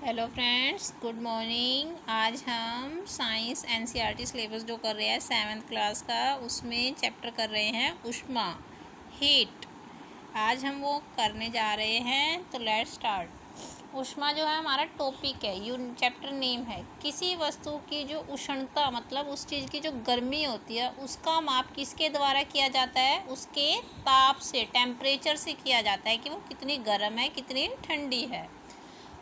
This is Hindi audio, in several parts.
Hello friends, good morning. आज हम साइंस एनसीईआरटी सिलेबस जो कर रहे हैं 7th क्लास का, उसमें चैप्टर कर रहे हैं ऊष्मा, हीट। आज हम वो करने जा रहे हैं, तो लेट्स स्टार्ट। ऊष्मा जो है हमारा टॉपिक है, चैप्टर नेम है। किसी वस्तु की जो उष्णता मतलब उस चीज़ की जो गर्मी होती है, उसका माप किसके द्वारा किया जाता है? उसके ताप से, टेम्परेचर से किया जाता है कि वो कितनी गर्म है, कितनी ठंडी है।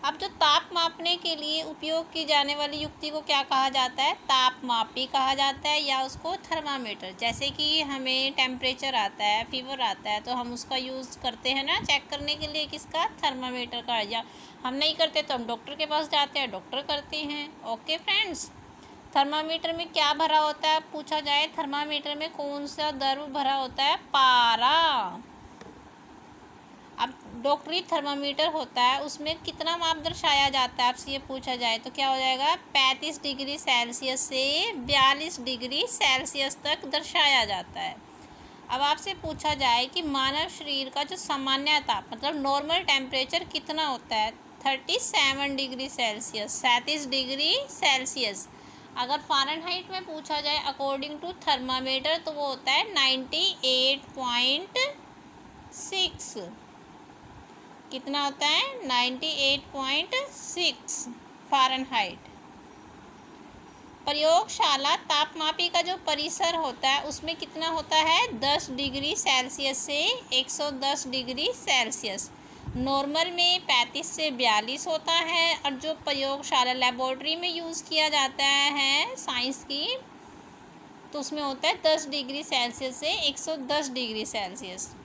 अब जो ताप मापने के लिए उपयोग की जाने वाली युक्ति को क्या कहा जाता है? तापमापी कहा जाता है, या उसको थर्मामीटर। जैसे कि हमें टेम्परेचर आता है, फीवर आता है, तो हम उसका यूज़ करते हैं ना चेक करने के लिए, किसका? थर्मामीटर का। या हम नहीं करते तो हम डॉक्टर के पास जाते हैं, डॉक्टर करते हैं। ओके फ्रेंड्स, थर्मामीटर में क्या भरा होता है? पूछा जाए थर्मामीटर में कौन सा द्रव भरा होता है? पारा। अब डॉक्टरी थर्मामीटर होता है, उसमें कितना माप दर्शाया जाता है? आपसे ये पूछा जाए तो क्या हो जाएगा? 35 डिग्री सेल्सियस से 42 डिग्री सेल्सियस तक दर्शाया जाता है। अब आपसे पूछा जाए कि मानव शरीर का जो सामान्य ताप मतलब नॉर्मल टेम्परेचर कितना होता है? 37 डिग्री सेल्सियस, 37 डिग्री सेल्सियस। अगर फ़ारेनहाइट में पूछा जाए अकॉर्डिंग टू थर्मामीटर, तो वो होता है 98.6। कितना होता है? 98.6 फ़ारेनहाइट। प्रयोगशाला तापमापी का जो परिसर होता है, उसमें कितना होता है? 10 डिग्री सेल्सियस से 110 डिग्री सेल्सियस। नॉर्मल में 35 से 42 होता है, और जो प्रयोगशाला लेबोरेटरी में यूज़ किया जाता है साइंस की, तो उसमें होता है 10 डिग्री सेल्सियस से 110 डिग्री सेल्सियस।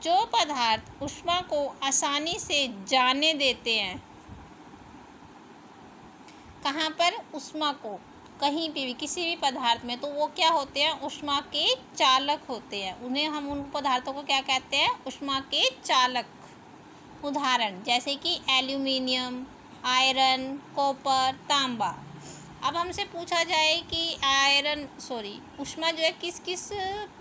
जो पदार्थ ऊष्मा को आसानी से जाने देते हैं, कहाँ पर? ऊष्मा को कहीं पे भी, किसी भी पदार्थ में, तो वो क्या होते हैं? ऊष्मा के चालक होते हैं। उन्हें हम उन पदार्थों को क्या कहते हैं? ऊष्मा के चालक। उदाहरण जैसे कि एल्यूमिनियम, आयरन, कॉपर, तांबा। अब हमसे पूछा जाए कि ऊष्मा जो है किस किस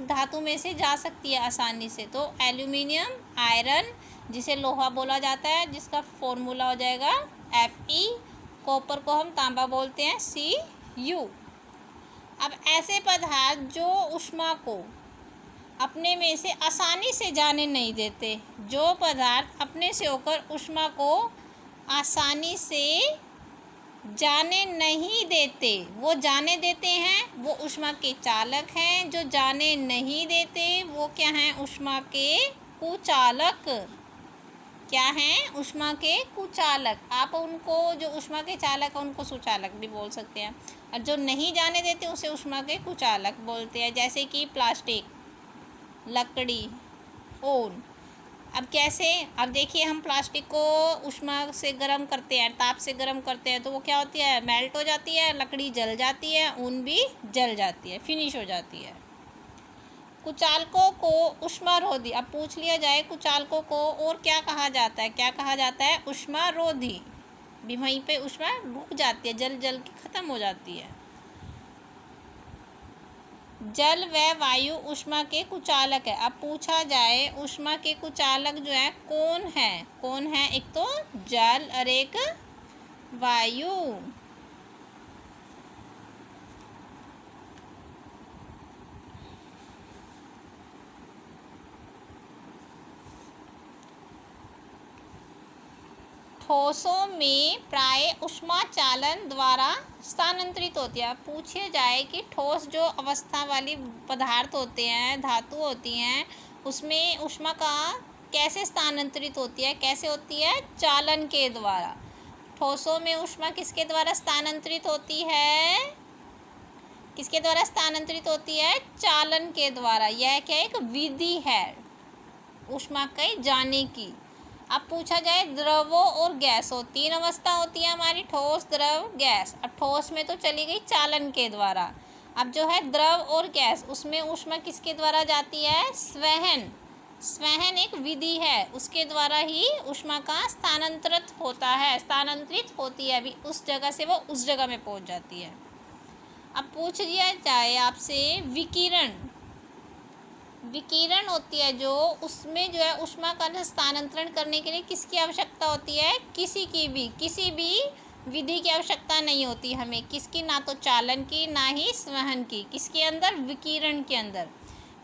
धातु में से जा सकती है आसानी से, तो एल्यूमिनियम, आयरन जिसे लोहा बोला जाता है, जिसका फॉर्मूला हो जाएगा Fe। कॉपर को हम तांबा बोलते हैं, Cu। अब ऐसे पदार्थ जो ऊष्मा को अपने में से आसानी से जाने नहीं देते, जो पदार्थ अपने से होकर ऊष्मा को आसानी से जाने नहीं देते, वो जाने देते हैं, वो ऊष्मा के चालक हैं। जो जाने नहीं देते वो क्या हैं? ऊष्मा के कुचालक। क्या हैं? ऊष्मा के कुचालक। आप उनको, जो ऊष्मा के चालक हैं, उनको सुचालक भी बोल सकते हैं, और जो नहीं जाने देते उसे ऊष्मा के कुचालक बोलते हैं। जैसे कि प्लास्टिक, लकड़ी, ऊन। अब कैसे? अब देखिए, हम प्लास्टिक को ऊष्मा से गर्म करते हैं, ताप से गर्म करते हैं, तो वो क्या होती है? मेल्ट हो जाती है, लकड़ी जल जाती है, ऊन भी जल जाती है, फिनिश हो जाती है। कुचालकों को ऊष्मारोधी। अब पूछ लिया जाए कुचालकों को और क्या कहा जाता है? क्या कहा जाता है? ऊष्मारोधी। भी वहीं पे ऊष्मा रुक जाती है, जल जल के ख़त्म हो जाती है। जल व वायु ऊष्मा के कुचालक है। अब पूछा जाए ऊष्मा के कुचालक जो है कौन है? कौन है? एक तो जल और एक वायु। ठोसों में प्राय ऊष्मा चालन द्वारा स्थानांतरित होती है। पूछे जाए कि ठोस जो अवस्था वाली पदार्थ होते हैं, धातु होती हैं, उसमें ऊष्मा का कैसे स्थानांतरित होती है? कैसे होती है? चालन के द्वारा। ठोसों में ऊष्मा किसके द्वारा स्थानांतरित होती है? किसके द्वारा स्थानांतरित होती है? चालन के द्वारा। यह क्या एक विधि है ऊष्मा के जाने की। अब पूछा जाए द्रवों और गैसों, 3 अवस्था होती है हमारी, ठोस, द्रव, गैस। अब ठोस में तो चली गई चालन के द्वारा। अब जो है द्रव और गैस, उसमें ऊष्मा किसके द्वारा जाती है? स्वहन। स्वहन एक विधि है, उसके द्वारा ही ऊष्मा का स्थानांतरित होता है, स्थानांतरित होती है, अभी उस जगह से वो उस जगह में पहुंच जाती है। अब पूछ लिया जाए आपसे विकिरण। विकिरण होती है जो, उसमें जो है ऊष्मा का स्थानांतरण करने के लिए किसकी आवश्यकता होती है? किसी भी विधि की आवश्यकता नहीं होती हमें। किसकी? ना तो चालन की, ना ही संवहन की। किसके अंदर? विकिरण के अंदर।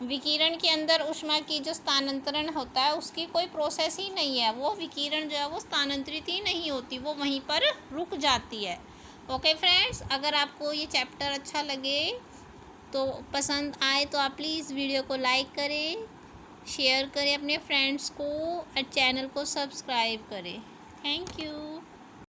विकिरण के अंदर ऊष्मा की जो स्थानांतरण होता है उसकी कोई प्रोसेस ही नहीं है। वो विकिरण जो है वो स्थानांतरित ही नहीं होती, वो वहीं पर रुक जाती है। ओके फ्रेंड्स, अगर आपको ये चैप्टर अच्छा लगे तो, पसंद आए तो आप प्लीज़ वीडियो को लाइक करें, शेयर करें अपने फ्रेंड्स को और चैनल को सब्सक्राइब करें। Thank you.